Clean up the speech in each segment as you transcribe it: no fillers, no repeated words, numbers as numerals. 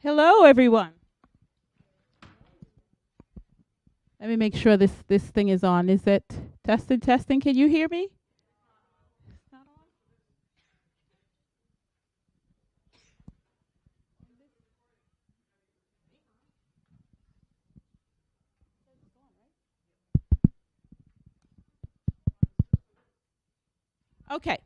Hello, everyone. Let me make sure this thing is on. Is it testing? Testing? Can you hear me? It's not on? Okay.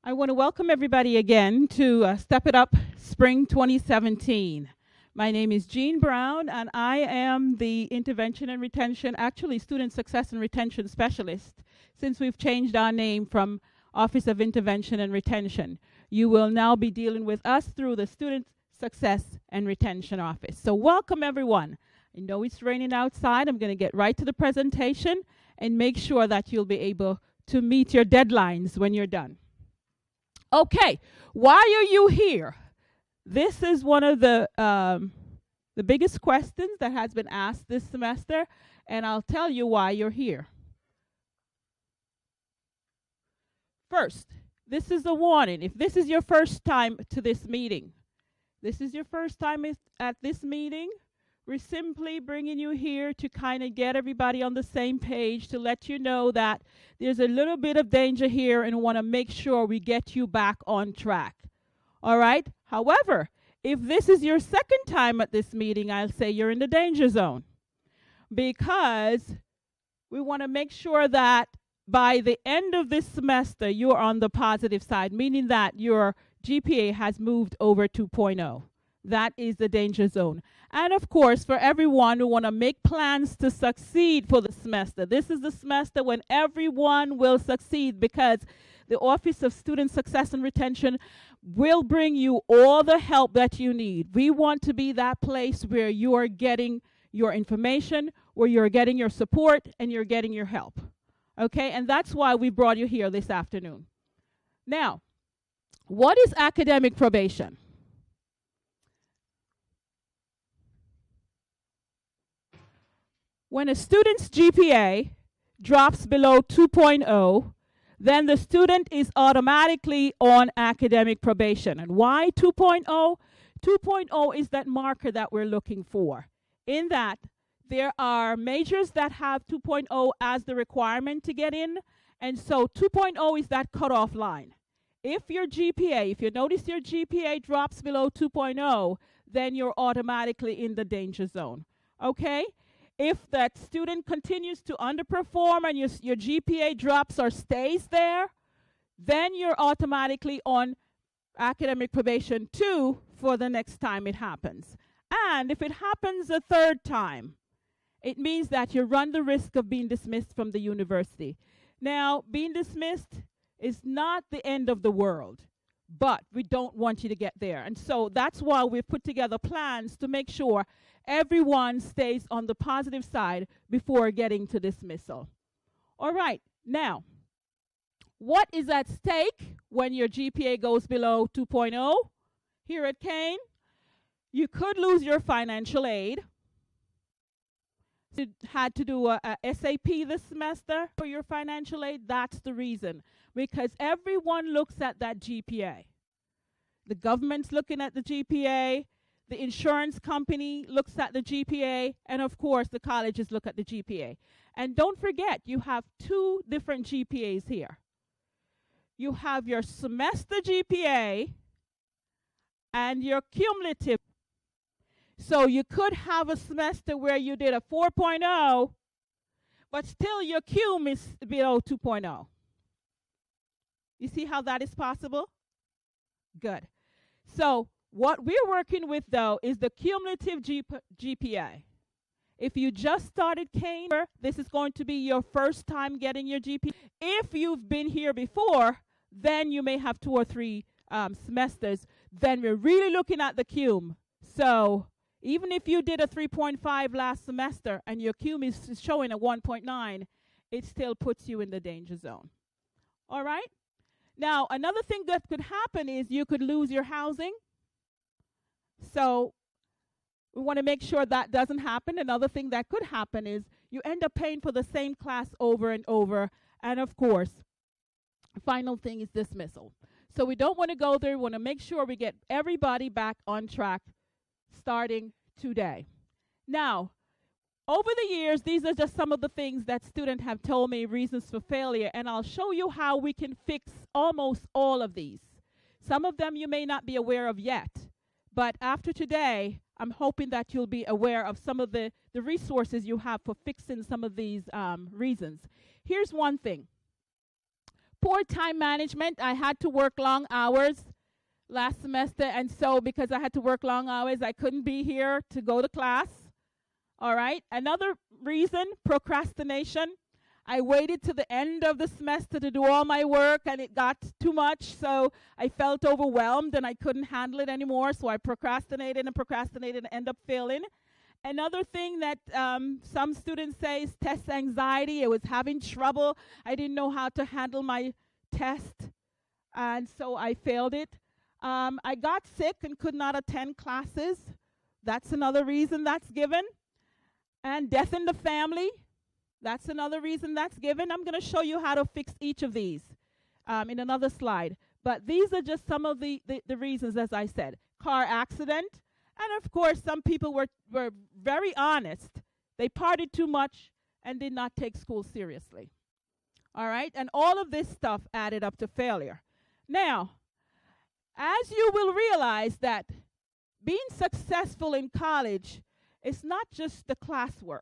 I want to welcome everybody again to Step It Up Spring 2017. My name is Jean Brown, and I am the Intervention and Retention, actually Student Success and Retention Specialist, since we've changed our name from Office of Intervention and Retention. You will now be dealing with us through the Student Success and Retention Office. So welcome, everyone. I know it's raining outside. I'm going to get right to the presentation and make sure that you'll be able to meet your deadlines when you're done. Okay, why are you here? This is one of the biggest questions that has been asked this semester, and I'll tell you why you're here. First, this is a warning. If this is your first time to this meeting, at this meeting, we're simply bringing you here to kind of get everybody on the same page, to let you know that there's a little bit of danger here and want to make sure we get you back on track. All right? However, if this is your second time at this meeting, I'll say you're in the danger zone, because we want to make sure that by the end of this semester, you're on the positive side, meaning that your GPA has moved over 2.0. That is the danger zone. And of course, for everyone who want to make plans to succeed for the semester, this is the semester when everyone will succeed, because the Office of Student Success and Retention will bring you all the help that you need. We want to be that place where you are getting your information, where you're getting your support, and you're getting your help. Okay, and that's why we brought you here this afternoon. Now, what is academic probation? When a student's GPA drops below 2.0, then the student is automatically on academic probation. And why 2.0? 2.0 is that marker that we're looking for. In that, there are majors that have 2.0 as the requirement to get in, and so 2.0 is that cutoff line. If you notice your GPA drops below 2.0, then you're automatically in the danger zone. Okay? If that student continues to underperform and your GPA drops or stays there, then you're automatically on academic probation 2 for the next time it happens. And if it happens a third time, it means that you run the risk of being dismissed from the university. Now, being dismissed is not the end of the world, but we don't want you to get there. And so that's why we've put together plans to make sure everyone stays on the positive side before getting to dismissal. All right, now, what is at stake when your GPA goes below 2.0? Here at Kane, you could lose your financial aid. You had to do a SAP this semester for your financial aid. That's the reason, because everyone looks at that GPA. The government's looking at the GPA, the insurance company looks at the GPA, and of course the colleges look at the GPA. And don't forget, you have 2 different GPAs here. You have your semester GPA and your cumulative. So you could have a semester where you did a 4.0, but still your cum is below 2.0. You see how that is possible? Good. So what we're working with, though, is the cumulative GPA. If you just started Kane, this is going to be your first time getting your GPA. If you've been here before, then you may have 2 or 3 semesters. Then we're really looking at the cum. So even if you did a 3.5 last semester and your cum is showing a 1.9, it still puts you in the danger zone. All right? Now, another thing that could happen is you could lose your housing. So we want to make sure that doesn't happen. Another thing that could happen is you end up paying for the same class over and over. And of course, final thing is dismissal. So we don't want to go there. We want to make sure we get everybody back on track starting today. Now, over the years, these are just some of the things that students have told me reasons for failure, and I'll show you how we can fix almost all of these. Some of them you may not be aware of yet, but after today, I'm hoping that you'll be aware of some of the resources you have for fixing some of these reasons. Here's one thing. Poor time management. I had to work long hours last semester, and so because I had to work long hours, I couldn't be here to go to class. All right. Another reason, procrastination. I waited to the end of the semester to do all my work, and it got too much, so I felt overwhelmed and I couldn't handle it anymore, so I procrastinated and ended up failing. Another thing that some students say is test anxiety. I was having trouble. I didn't know how to handle my test, and so I failed it. I got sick and could not attend classes. That's another reason that's given. And death in the family. That's another reason that's given. I'm going to show you how to fix each of these in another slide. But these are just some of the reasons, as I said. Car accident. And, of course, some people were very honest. They partied too much and did not take school seriously. All right? And all of this stuff added up to failure. Now, as you will realize that being successful in college is not just the classwork.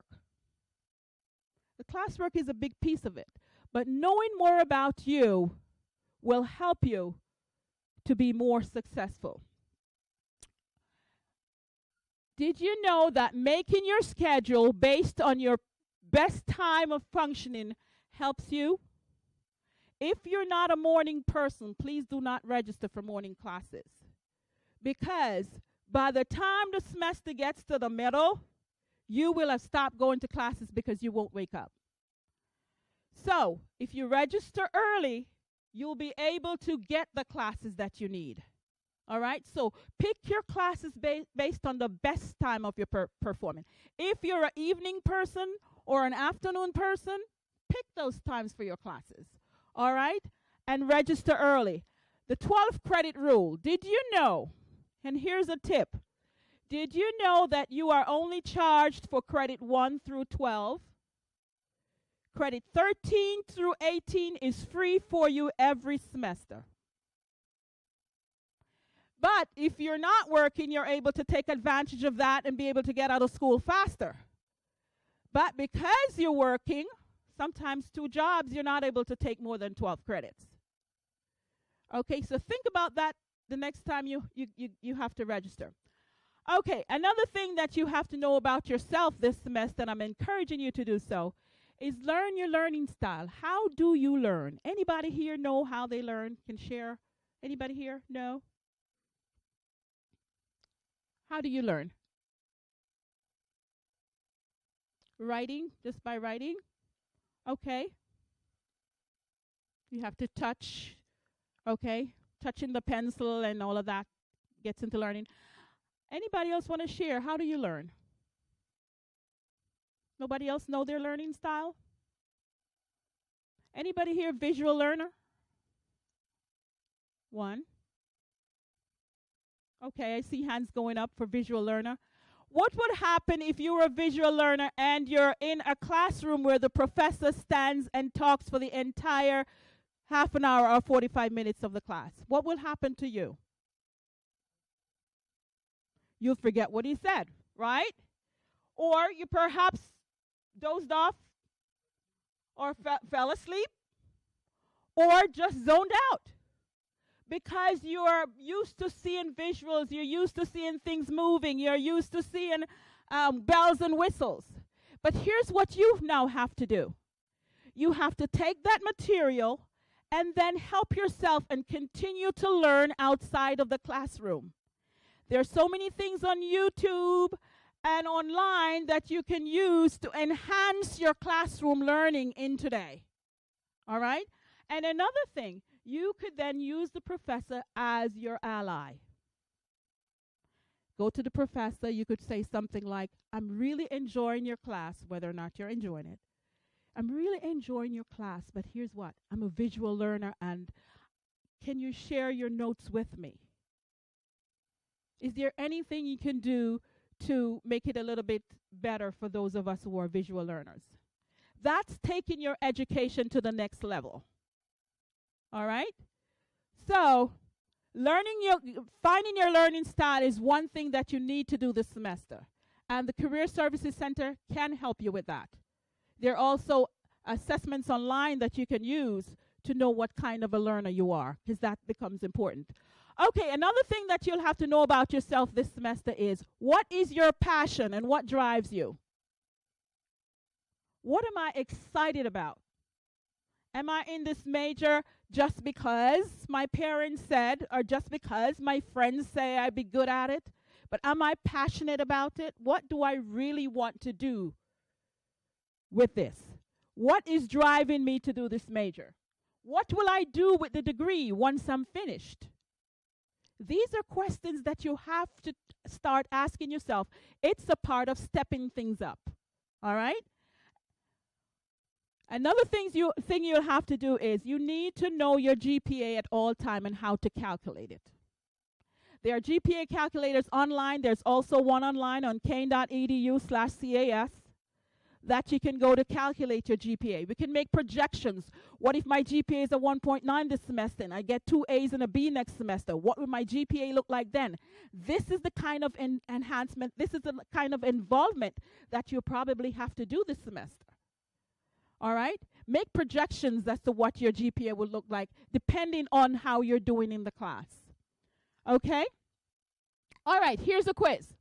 The classwork is a big piece of it. But knowing more about you will help you to be more successful. Did you know that making your schedule based on your best time of functioning helps you? If you're not a morning person, please do not register for morning classes. Because by the time the semester gets to the middle, you will have stopped going to classes because you won't wake up. So, if you register early, you'll be able to get the classes that you need. All right? So, pick your classes based on the best time of your performance. If you're an evening person or an afternoon person, pick those times for your classes. All right? And register early. The 12 credit rule. Did you know? And here's a tip. Did you know that you are only charged for credit 1 through 12? Credit 13 through 18 is free for you every semester. But if you're not working, you're able to take advantage of that and be able to get out of school faster. But because you're working, sometimes 2 jobs, you're not able to take more than 12 credits. Okay, so think about that the next time you have to register. Okay, another thing that you have to know about yourself this semester, and I'm encouraging you to do so, is learn your learning style. How do you learn? Anybody here know how they learn? Can share? Anybody here? No? How do you learn? Writing, just by writing? Okay. You have to touch, okay? Touching the pencil and all of that gets into learning. Anybody else want to share? How do you learn? Nobody else know their learning style? Anybody here visual learner? 1. Okay, I see hands going up for visual learner. What would happen if you were a visual learner and you're in a classroom where the professor stands and talks for the entire half an hour or 45 minutes of the class? What will happen to you? You'll forget what he said, right? Or you perhaps dozed off or fell asleep or just zoned out because you're used to seeing visuals, you're used to seeing things moving, you're used to seeing bells and whistles. But here's what you now have to do. You have to take that material and then help yourself and continue to learn outside of the classroom. There's so many things on YouTube and online that you can use to enhance your classroom learning in today. All right? And another thing, you could then use the professor as your ally. Go to the professor, you could say something like, I'm really enjoying your class, whether or not you're enjoying it. I'm really enjoying your class, but here's what, I'm a visual learner, and can you share your notes with me? Is there anything you can do to make it a little bit better for those of us who are visual learners? That's taking your education to the next level. All right? So, finding your learning style is one thing that you need to do this semester. And the Career Services Center can help you with that. There are also assessments online that you can use to know what kind of a learner you are, because that becomes important. Okay, another thing that you'll have to know about yourself this semester is, what is your passion and what drives you? What am I excited about? Am I in this major just because my parents said, or just because my friends say I'd be good at it? But am I passionate about it? What do I really want to do with this? What is driving me to do this major? What will I do with the degree once I'm finished? These are questions that you have to start asking yourself. It's a part of stepping things up. All right? Another thing you'll have to do is you need to know your GPA at all time and how to calculate it. There are GPA calculators online. There's also one online on kane.edu/CAS that you can go to calculate your GPA. We can make projections. What if my GPA is a 1.9 this semester and I get 2 A's and a B next semester? What will my GPA look like then? This is the kind of enhancement, this is the kind of involvement that you probably have to do this semester. All right? Make projections as to what your GPA will look like depending on how you're doing in the class. Okay? All right, here's a quiz.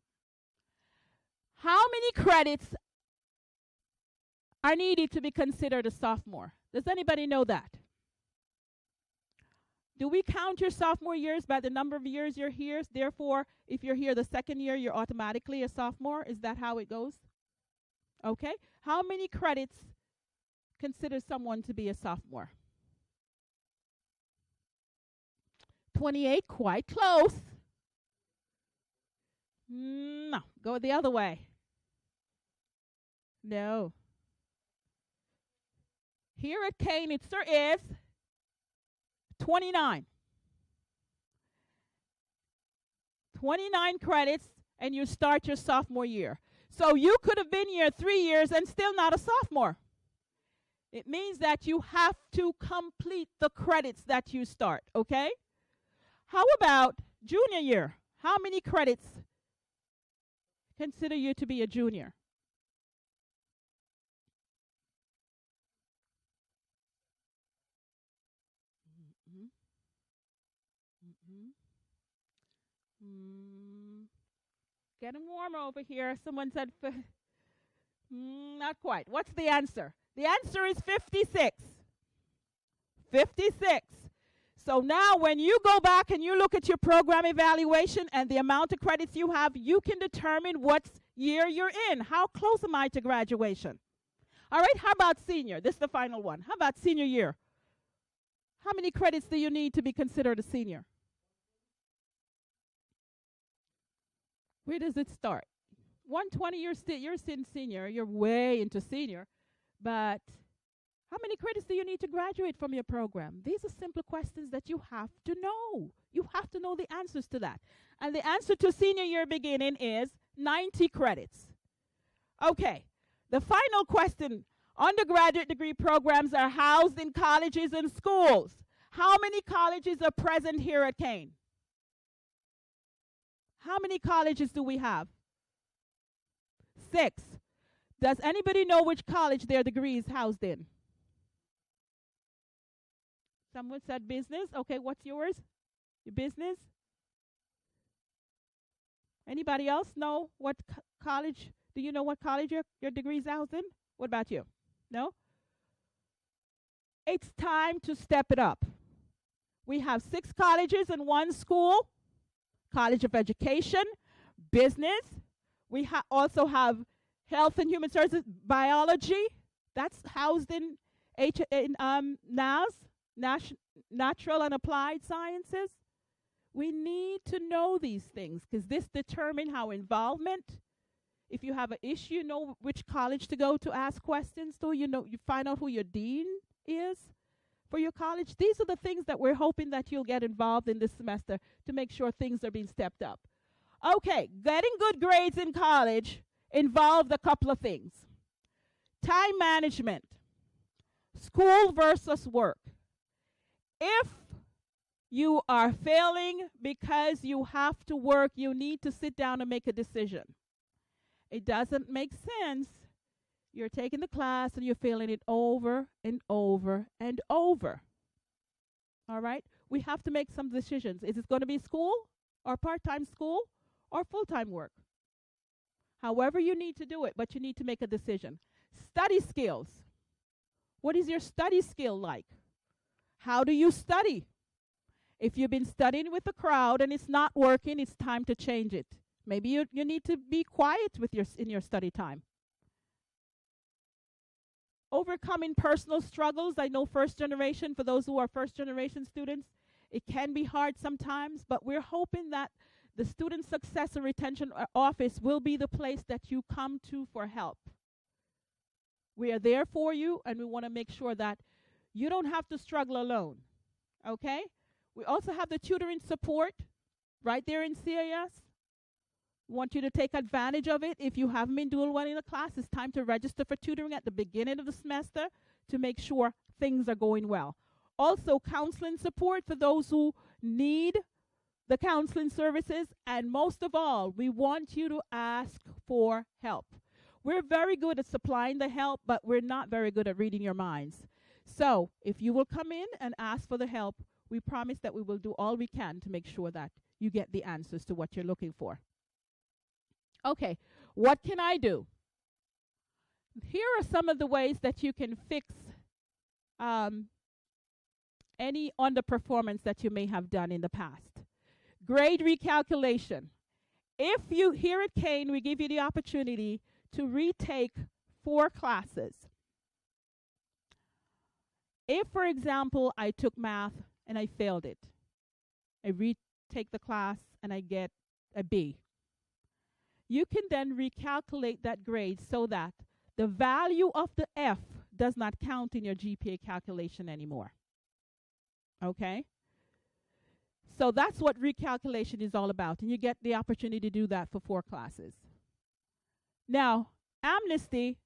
How many credits are needed to be considered a sophomore? Does anybody know that? Do we count your sophomore years by the number of years you're here? Therefore, if you're here the second year, you're automatically a sophomore? Is that how it goes? Okay. How many credits consider someone to be a sophomore? 28, quite close. No, go the other way. No. Here at Kane, it is 29. 29 credits, and you start your sophomore year. So you could have been here 3 years and still not a sophomore. It means that you have to complete the credits that you start, okay? How about junior year? How many credits consider you to be a junior? Getting warmer over here. Someone said, not quite. What's the answer? The answer is 56. 56. So now when you go back and you look at your program evaluation and the amount of credits you have, you can determine what year you're in. How close am I to graduation? All right, how about senior? This is the final one. How about senior year? How many credits do you need to be considered a senior? Where does it start? 120, you're in senior. You're way into senior. But how many credits do you need to graduate from your program? These are simple questions that you have to know. You have to know the answers to that. And the answer to senior year beginning is 90 credits. Okay, the final question. Undergraduate degree programs are housed in colleges and schools. How many colleges are present here at Kane? How many colleges do we have? 6. Does anybody know which college their degree is housed in? Someone said business. Okay, what's yours? Your business? Anybody else know what college? Do you know what college your degree is housed in? What about you? No? It's time to step it up. We have 6 colleges and 1 school. College of Education, Business. We also have Health and Human Services, Biology. That's housed in NAS, Natural and Applied Sciences. We need to know these things because this determines how involvement. If you have an issue, you know which college to go to ask questions to. You find out who your dean is for your college. These are the things that we're hoping that you'll get involved in this semester to make sure things are being stepped up. Okay, getting good grades in college involved a couple of things: time management, school versus work. If you are failing because you have to work, you need to sit down and make a decision. It doesn't make sense. You're taking the class and you're failing it over and over and over. All right? We have to make some decisions. Is it going to be school or part time school or full time work? However, you need to do it, but you need to make a decision. Study skills. What is your study skill like? How do you study? If you've been studying with the crowd and it's not working, it's time to change it. Maybe you need to be quiet with in your study time. Overcoming personal struggles. I know first generation, for those who are first generation students, it can be hard sometimes, but we're hoping that the Student Success and Retention Office will be the place that you come to for help. We are there for you, and we want to make sure that you don't have to struggle alone. Okay? We also have the tutoring support right there in CAS. We want you to take advantage of it. If you haven't been doing well in a class, it's time to register for tutoring at the beginning of the semester to make sure things are going well. Also, counseling support for those who need the counseling services. And most of all, we want you to ask for help. We're very good at supplying the help, but we're not very good at reading your minds. So if you will come in and ask for the help, we promise that we will do all we can to make sure that you get the answers to what you're looking for. Okay, what can I do? Here are some of the ways that you can fix any underperformance that you may have done in the past. Grade recalculation. If you, here at Kane, we give you the opportunity to retake 4 classes. If, for example, I took math and I failed it, I retake the class and I get a B. You can then recalculate that grade so that the value of the F does not count in your GPA calculation anymore. Okay? So that's what recalculation is all about, and you get the opportunity to do that for 4 classes. Now, amnesty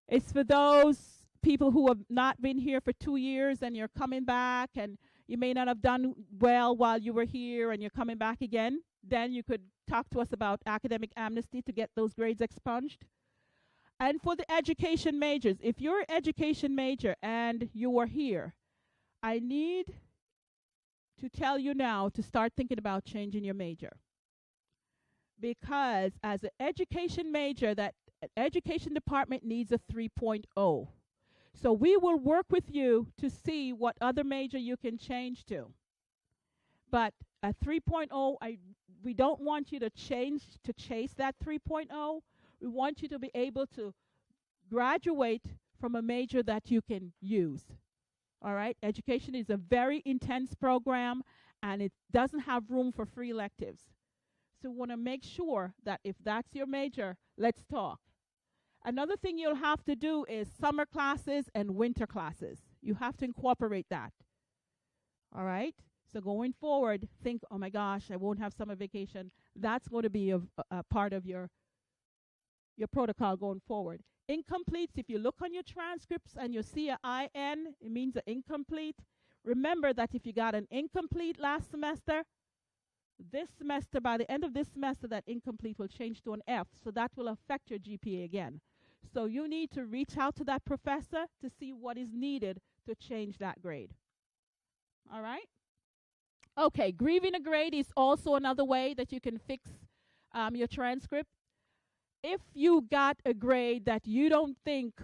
is for those people who have not been here for 2 years and you're coming back and you may not have done well while you were here and you're coming back again. Then you could talk to us about academic amnesty to get those grades expunged. And for the education majors, if you're an education major and you are here, I need to tell you now to start thinking about changing your major. Because as an education major, that education department needs a 3.0. So we will work with you to see what other major you can change to. But a 3.0, we don't want you to change to chase that 3.0. We want you to be able to graduate from a major that you can use. All right? Education is a very intense program, and it doesn't have room for free electives. So we want to make sure that if that's your major, let's talk. Another thing you'll have to do is summer classes and winter classes. You have to incorporate that. All right? So going forward, think, oh my gosh, I won't have summer vacation. That's going to be a part of your protocol going forward. Incompletes, if you look on your transcripts and you see an IN, it means an incomplete. Remember that if you got an incomplete last semester, this semester, by the end of this semester, that incomplete will change to an F. So that will affect your GPA again. So you need to reach out to that professor to see what is needed to change that grade. All right? Okay, grieving a grade is also another way that you can fix your transcript. If you got a grade that you don't think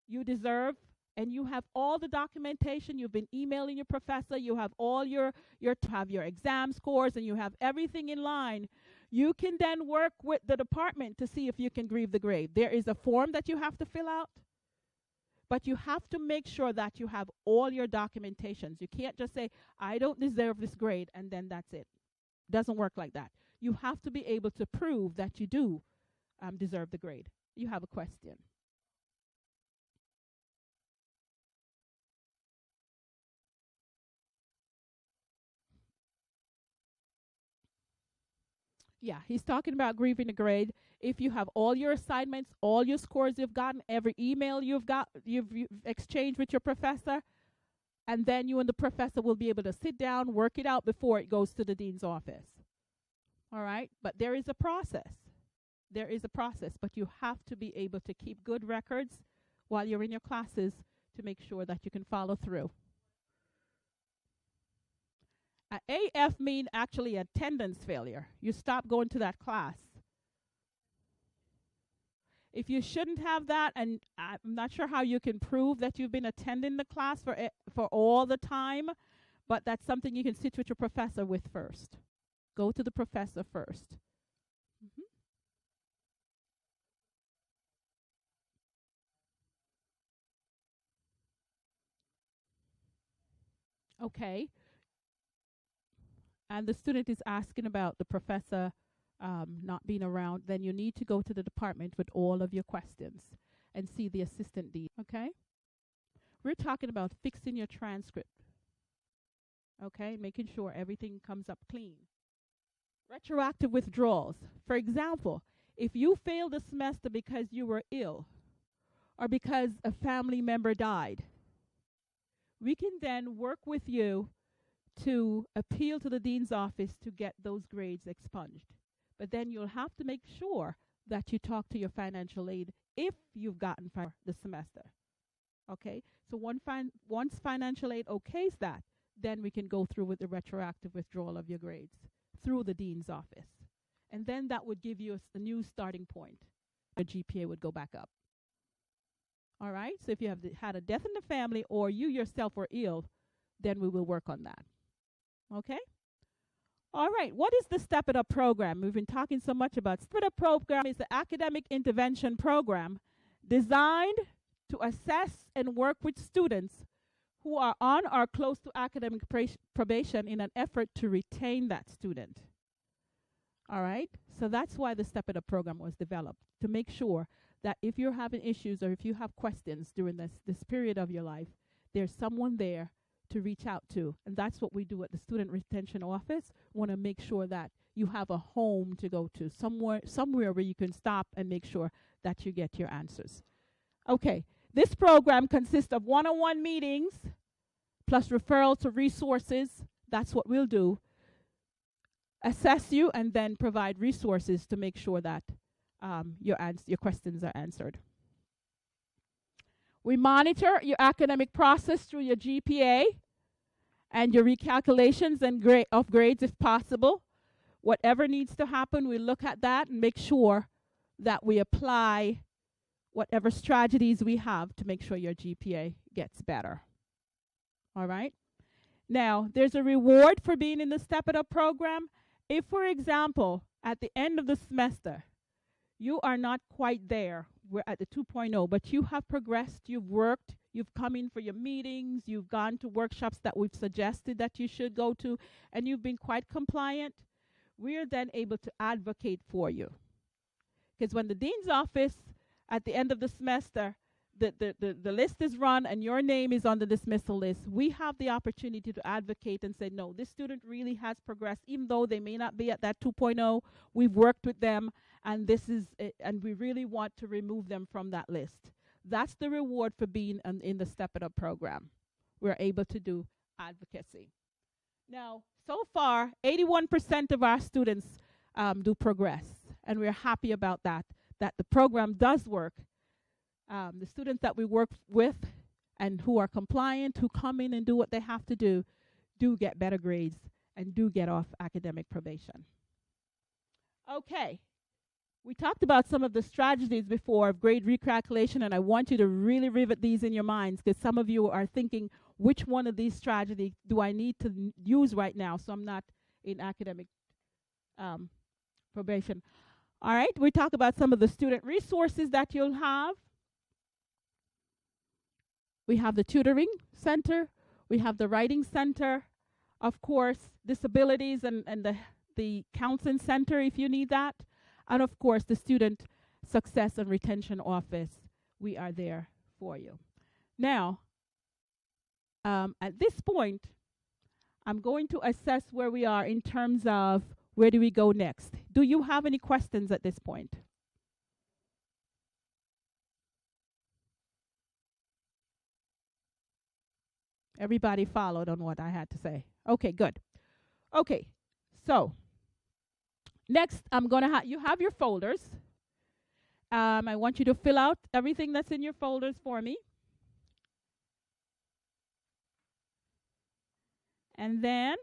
you deserve, and you have all the documentation, you've been emailing your professor, you have all your exam scores, and you have everything in line, you can then work with the department to see if you can grieve the grade. There is a form that you have to fill out, but you have to make sure that you have all your documentations. You can't just say, I don't deserve this grade, and then that's it. Doesn't work like that. You have to be able to prove that you do deserve the grade. You have a question. Yeah, he's talking about grieving a grade. If you have all your assignments, all your scores you've gotten, every email you've exchanged with your professor, and then you and the professor will be able to sit down, work it out before it goes to the dean's office. All right? But there is a process. There is a process, but you have to be able to keep good records while you're in your classes to make sure that you can follow through. AF mean actually attendance failure. You stop going to that class. If you shouldn't have that, and I'm not sure how you can prove that you've been attending the class for all the time, but that's something you can sit with your professor with first. Go to the professor first. Mm-hmm. Okay. And the student is asking about the professor not being around, then you need to go to the department with all of your questions and see the assistant dean. Okay? We're talking about fixing your transcript. Okay? Making sure everything comes up clean. Retroactive withdrawals. For example, if you failed a semester because you were ill or because a family member died, we can then work with you to appeal to the dean's office to get those grades expunged. But then you'll have to make sure that you talk to your financial aid if you've gotten for the semester. Okay? So once financial aid okays that, then we can go through with the retroactive withdrawal of your grades through the dean's office. And then that would give you a new starting point. Your GPA would go back up. All right? So if you have had a death in the family or you yourself were ill, then we will work on that. Okay? All right. What is the Step It Up program? We've been talking so much about Step It Up program. Is the academic intervention program designed to assess and work with students who are on or close to academic probation in an effort to retain that student. All right? So that's why the Step It Up program was developed, to make sure that if you're having issues or if you have questions during this period of your life, there's someone there to reach out to. And that's what we do at the Student Retention Office. We want to make sure that you have a home to go to, somewhere where you can stop and make sure that you get your answers. Okay, this program consists of one-on-one meetings plus referral to resources. That's what we'll do. Assess you and then provide resources to make sure that your questions are answered. We monitor your academic process through your GPA and your recalculations and of grades if possible. Whatever needs to happen, we look at that and make sure that we apply whatever strategies we have to make sure your GPA gets better. All right? Now, there's a reward for being in the Step It Up program. If, for example, at the end of the semester, you are not quite there, we're at the 2.0, but you have progressed, you've worked, you've come in for your meetings, you've gone to workshops that we've suggested that you should go to, and you've been quite compliant, we're then able to advocate for you. Because when the dean's office, at the end of the semester, the list is run and your name is on the dismissal list, we have the opportunity to advocate and say, no, this student really has progressed, even though they may not be at that 2.0, we've worked with them, and this is and we really want to remove them from that list. That's the reward for being in the Step It Up program. We're able to do advocacy. Now, so far, 81% of our students do progress, and we're happy about that the program does work. The students that we work with and who are compliant, who come in and do what they have to do get better grades and do get off academic probation. Okay. We talked about some of the strategies before of grade recalculation, and I want you to really rivet these in your minds because some of you are thinking, which one of these strategies do I need to use right now so I'm not in academic probation? All right, we talk about some of the student resources that you'll have. We have the tutoring center. We have the writing center. Of course, disabilities and the counseling center if you need that. And of course, the Student Success and Retention Office. We are there for you. Now, at this point, I'm going to assess where we are in terms of where do we go next. Do you have any questions at this point? Everybody followed on what I had to say. Okay, good. Okay, so next I'm going to you have your folders. I want you to fill out everything that's in your folders for me. And then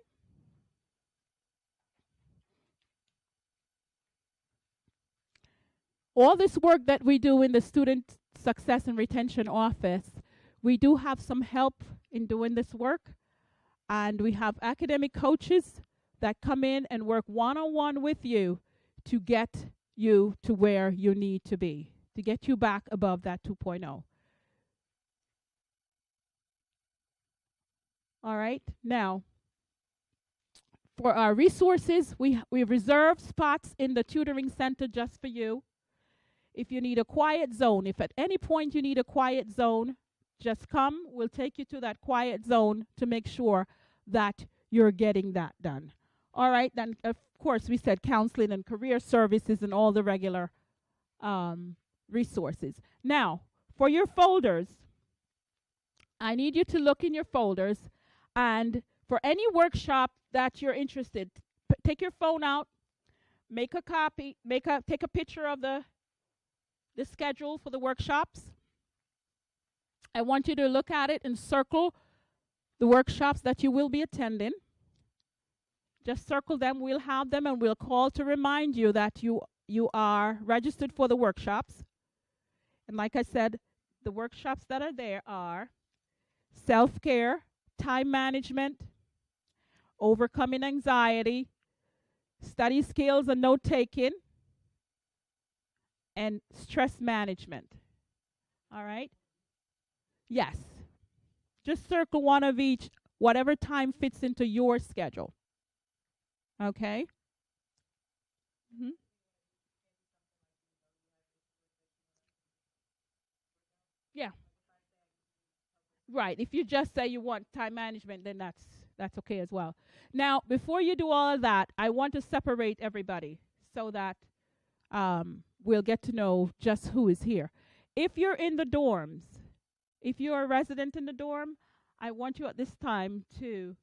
all this work that we do in the Student Success and Retention Office, we do have some help in doing this work. And we have academic coaches that come in and work one-on-one with you to get you to where you need to be, to get you back above that 2.0. All right, now, for our resources, we've reserved spots in the tutoring center just for you. If you need a quiet zone, if at any point you need a quiet zone, just come. We'll take you to that quiet zone to make sure that you're getting that done. All right, then, of course, we said counseling and career services and all the regular resources. Now, for your folders, I need you to look in your folders, and for any workshop that you're interested, take your phone out, make a copy, take a picture of the schedule for the workshops. I want you to look at it and circle the workshops that you will be attending. Just circle them. We'll have them, and we'll call to remind you that you are registered for the workshops. And like I said, the workshops that are there are self-care, time management, overcoming anxiety, study skills and note-taking, and stress management. All right? Yes. Just circle one of each, whatever time fits into your schedule. Okay? Mm-hmm. Yeah. Right. If you just say you want time management, then that's okay as well. Now, before you do all of that, I want to separate everybody so that we'll get to know just who is here. If you're in the dorms, if you're a resident in the dorm, I want you at this time to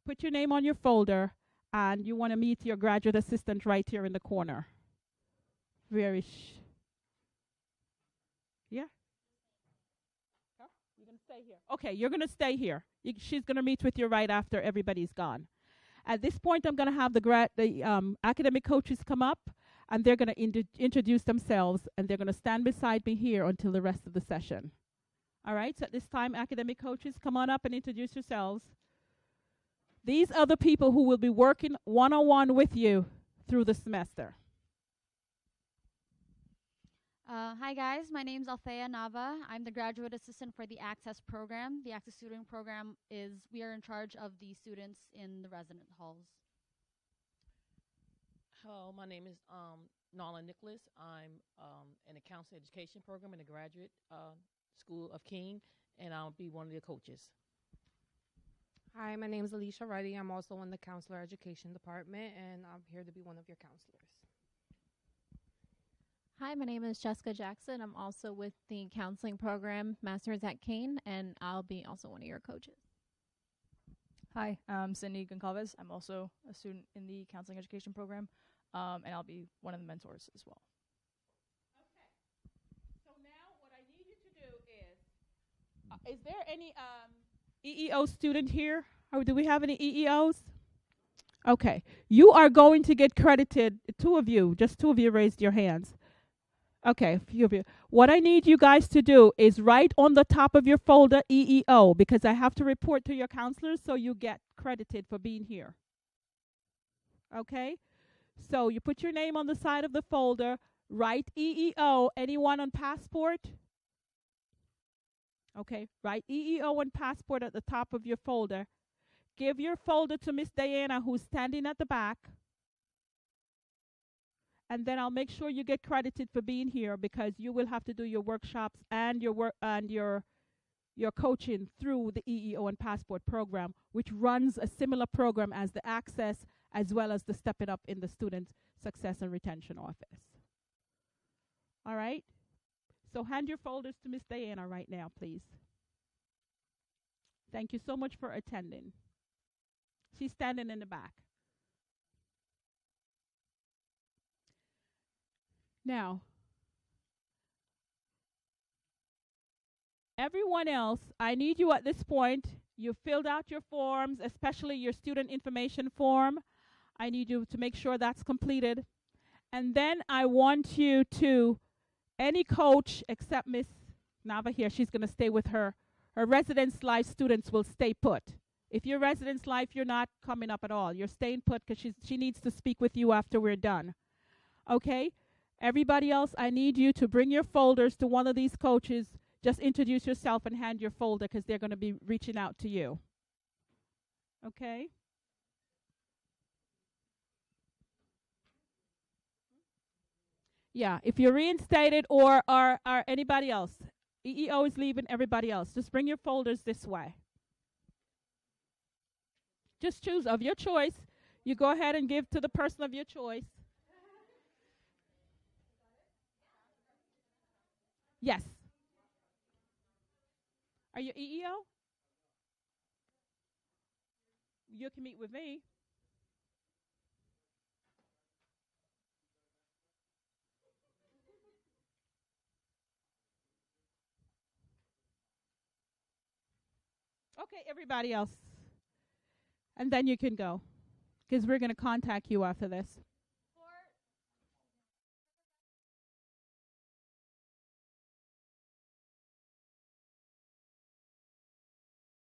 put your name on your folder, and you want to meet your graduate assistant right here in the corner. Yeah? Huh? You're going to stay here. Okay, you're going to stay here. She's going to meet with you right after everybody's gone. At this point, I'm going to have the academic coaches come up, and they're going to introduce themselves, and they're going to stand beside me here until the rest of the session. All right, so at this time, academic coaches, come on up and introduce yourselves. These are the people who will be working one-on-one with you through the semester. Hi guys, my name is Althea Nava. I'm the graduate assistant for the Access program. The Access Tutoring program we are in charge of the students in the resident halls. Hello, my name is Nala Nicholas. I'm in the counseling education program in the graduate school of King, and I'll be one of the coaches. Hi, my name is Alicia Reddy. I'm also in the counselor education department, and I'm here to be one of your counselors. Hi, my name is Jessica Jackson. I'm also with the counseling program, Masters at Kane, and I'll be also one of your coaches. Hi, I'm Cindy Goncalves. I'm also a student in the counseling education program, and I'll be one of the mentors as well. Okay. So now what I need you to do is there any EEO student here? Or do we have any EEOs? Okay. You are going to get credited, just two of you raised your hands. Okay, a few of you. What I need you guys to do is write on the top of your folder EEO, because I have to report to your counselors so you get credited for being here. Okay? So you put your name on the side of the folder, write EEO. Anyone on passport? Okay, write EEO and passport at the top of your folder. Give your folder to Miss Diana, who's standing at the back. And then I'll make sure you get credited for being here, because you will have to do your workshops and your your coaching through the EEO and Passport program, which runs a similar program as the Access as well as the Step It Up in the Student Success and Retention Office. All right? So hand your folders to Miss Diana right now, please. Thank you so much for attending. She's standing in the back. Now, everyone else, I need you at this point. You've filled out your forms, especially your student information form. I need you to make sure that's completed. And then I want you to, any coach except Miss Nava here, she's going to stay with her. Her residence life students will stay put. If you're residence life, you're not coming up at all. You're staying put because she needs to speak with you after we're done. Okay? Everybody else, I need you to bring your folders to one of these coaches. Just introduce yourself and hand your folder because they're going to be reaching out to you. Okay? Yeah, if you're reinstated or are anybody else, EEO is leaving, everybody else, just bring your folders this way. Just choose of your choice. You go ahead and give to the person of your choice. Yes. Are you EEO? You can meet with me. Okay, everybody else. And then you can go because we're going to contact you after this.